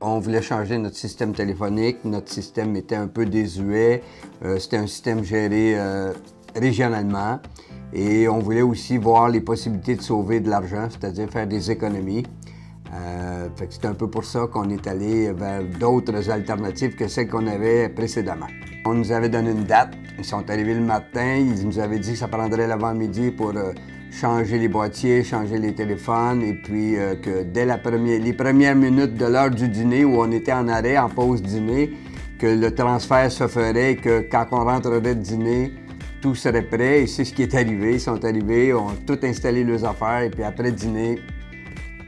On voulait changer notre système téléphonique. Notre système était un peu désuet. C'était un système géré régionalement. Et on voulait aussi voir les possibilités de sauver de l'argent, c'est-à-dire faire des économies. C'est un peu pour ça qu'on est allé vers d'autres alternatives que celles qu'on avait précédemment. On nous avait donné une date. Ils sont arrivés le matin. Ils nous avaient dit que ça prendrait l'avant-midi pour changer les boîtiers, changer les téléphones, et puis que dès les premières minutes de l'heure du dîner, où on était en arrêt, en pause dîner, que le transfert se ferait et que quand on rentrerait de dîner, tout serait prêt. Et c'est ce qui est arrivé. Ils sont arrivés, ont tout installé leurs affaires, et puis après dîner,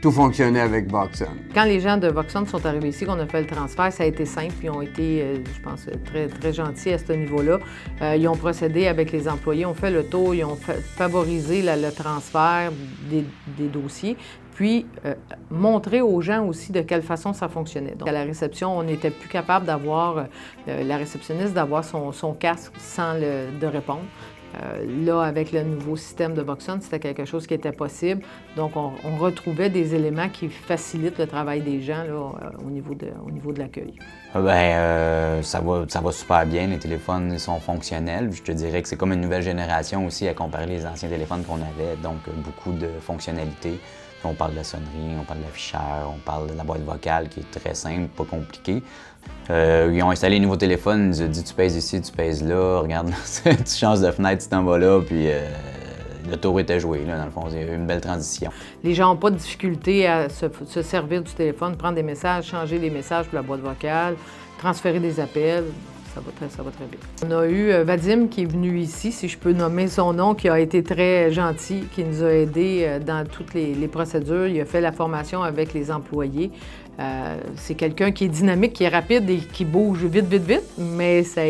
tout fonctionnait avec Voxon. Quand les gens de Voxon sont arrivés ici, qu'on a fait le transfert, ça a été simple. Ils ont été, je pense, très, très gentils à ce niveau-là. Ils ont procédé avec les employés, ont fait le tour, ils ont favorisé le transfert des dossiers, puis montrer aux gens aussi de quelle façon ça fonctionnait. Donc, à la réception, on n'était plus capable d'avoir, la réceptionniste, d'avoir son casque sans de répondre. Là, avec le nouveau système de Voxon, c'était quelque chose qui était possible. Donc, on retrouvait des éléments qui facilitent le travail des gens là, au niveau de l'accueil. Ça va super bien. Les téléphones sont fonctionnels. Je te dirais que c'est comme une nouvelle génération aussi à comparer les anciens téléphones qu'on avait. Donc, beaucoup de fonctionnalités. On parle de la sonnerie, on parle de l'afficheur, on parle de la boîte vocale qui est très simple, pas compliquée. Ils ont installé un nouveau téléphone, ils ont dit tu pèses ici, tu pèses là, regarde, tu changes de fenêtre, tu t'en vas là, puis le tour était joué, là, dans le fond. Il y a eu une belle transition. Les gens n'ont pas de difficulté à se servir du téléphone, prendre des messages, changer les messages pour la boîte vocale, transférer des appels. Ça va très bien. On a eu Vadim qui est venu ici, si je peux nommer son nom, qui a été très gentil, qui nous a aidés dans toutes les procédures. Il a fait la formation avec les employés. C'est quelqu'un qui est dynamique, qui est rapide et qui bouge vite, mais ça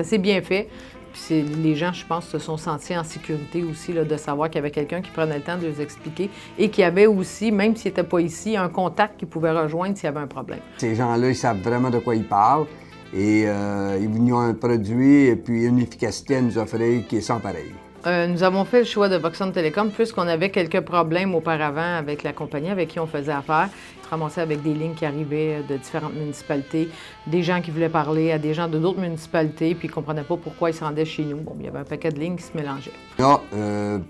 s'est bien fait. Puis les gens, je pense, se sont sentis en sécurité aussi là, de savoir qu'il y avait quelqu'un qui prenait le temps de les expliquer et qui avait aussi, même s'il n'était pas ici, un contact qu'ils pouvaient rejoindre s'il y avait un problème. Ces gens-là, ils savent vraiment de quoi ils parlent. Et ils ont un produit et puis une efficacité à nous offrir qui est sans pareil. Nous avons fait le choix de Voxon Télécom puisqu'on avait quelques problèmes auparavant avec la compagnie avec qui on faisait affaire. On se ramassait avec des lignes qui arrivaient de différentes municipalités, des gens qui voulaient parler à des gens de d'autres municipalités puis ils ne comprenaient pas pourquoi ils se rendaient chez nous. Bon, il y avait un paquet de lignes qui se mélangeaient. Là,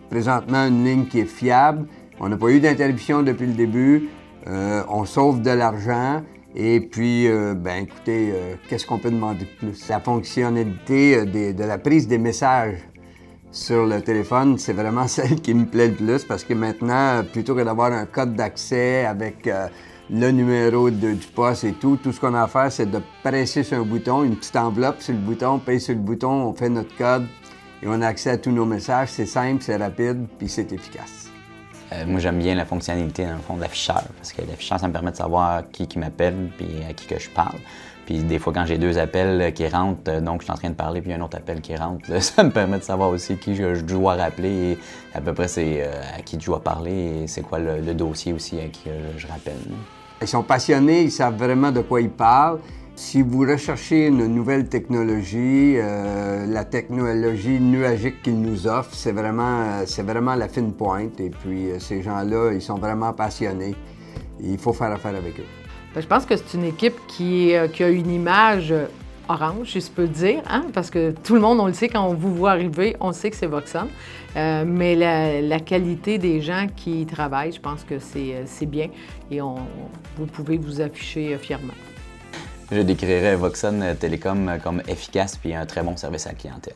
présentement, une ligne qui est fiable. On n'a pas eu d'interruption depuis le début. On sauve de l'argent. Et puis, écoutez, qu'est-ce qu'on peut demander de plus? La fonctionnalité de la prise des messages sur le téléphone, c'est vraiment celle qui me plaît le plus parce que maintenant, plutôt que d'avoir un code d'accès avec le numéro du poste et tout ce qu'on a à faire, c'est de presser sur un bouton, une petite enveloppe sur le bouton, on paye sur le bouton, on fait notre code et on a accès à tous nos messages. C'est simple, c'est rapide, puis c'est efficace. Moi, j'aime bien la fonctionnalité, dans le fond, de l'afficheur, parce que l'afficheur, ça me permet de savoir qui m'appelle puis à qui que je parle. Puis des fois, quand j'ai deux appels qui rentrent, donc je suis en train de parler puis il y a un autre appel qui rentre, là, ça me permet de savoir aussi qui je dois rappeler et à peu près c'est à qui je dois parler et c'est quoi le dossier aussi à qui je rappelle. Ils sont passionnés, ils savent vraiment de quoi ils parlent. Si vous recherchez une nouvelle technologie, la technologie nuagique qu'ils nous offrent, c'est vraiment la fine pointe. Et puis, ces gens-là, ils sont vraiment passionnés. Il faut faire affaire avec eux. Bien, je pense que c'est une équipe qui a une image orange, si je peux le dire, hein? Parce que tout le monde, on le sait, quand on vous voit arriver, on sait que c'est Voxon. Mais la qualité des gens qui y travaillent, je pense que c'est bien. Et vous pouvez vous afficher fièrement. Je décrirais Voxon Télécom comme efficace puis un très bon service à la clientèle.